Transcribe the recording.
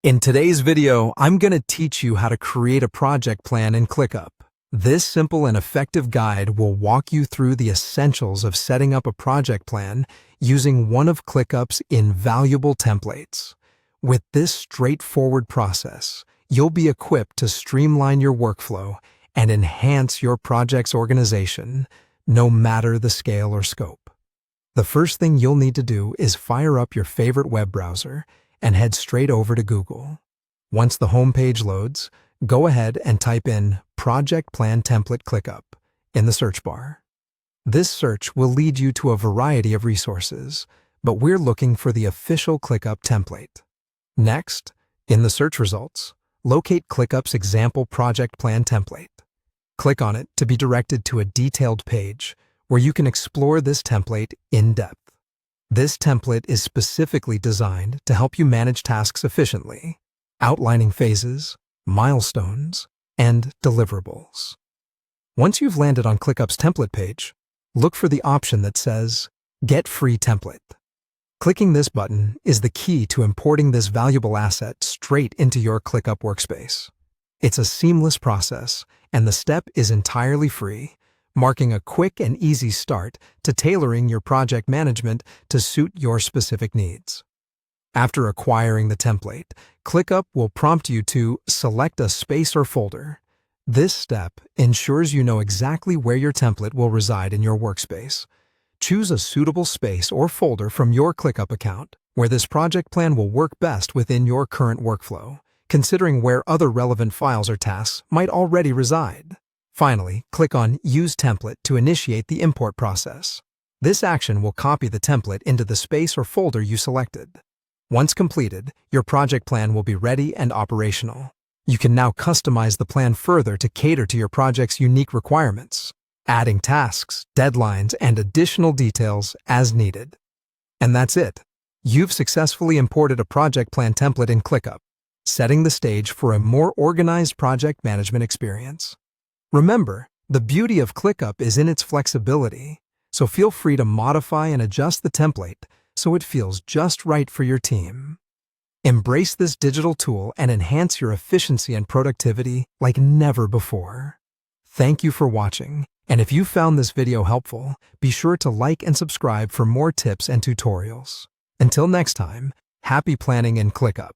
In today's video, I'm going to teach you how to create a project plan in ClickUp. This simple and effective guide will walk you through the essentials of setting up a project plan using one of ClickUp's invaluable templates. With this straightforward process, you'll be equipped to streamline your workflow and enhance your project's organization, no matter the scale or scope. The first thing you'll need to do is fire up your favorite web browser and head straight over to Google. Once the home page loads, go ahead and type in Project Plan Template ClickUp in the search bar. This search will lead you to a variety of resources, but we're looking for the official ClickUp template. Next, in the search results, locate ClickUp's example project plan template. Click on it to be directed to a detailed page where you can explore this template in depth. This template is specifically designed to help you manage tasks efficiently, outlining phases, milestones, and deliverables. Once you've landed on ClickUp's template page, look for the option that says Get Free Template. Clicking this button is the key to importing this valuable asset straight into your ClickUp workspace. It's a seamless process, and the step is entirely free, marking a quick and easy start to tailoring your project management to suit your specific needs. After acquiring the template, ClickUp will prompt you to select a space or folder. This step ensures you know exactly where your template will reside in your workspace. Choose a suitable space or folder from your ClickUp account where this project plan will work best within your current workflow, considering where other relevant files or tasks might already reside. Finally, click on Use Template to initiate the import process. This action will copy the template into the space or folder you selected. Once completed, your project plan will be ready and operational. You can now customize the plan further to cater to your project's unique requirements, adding tasks, deadlines, and additional details as needed. And that's it. You've successfully imported a project plan template in ClickUp, setting the stage for a more organized project management experience. Remember, the beauty of ClickUp is in its flexibility, so feel free to modify and adjust the template so it feels just right for your team. Embrace this digital tool and enhance your efficiency and productivity like never before. Thank you for watching, and if you found this video helpful, be sure to like and subscribe for more tips and tutorials. Until next time, happy planning in ClickUp.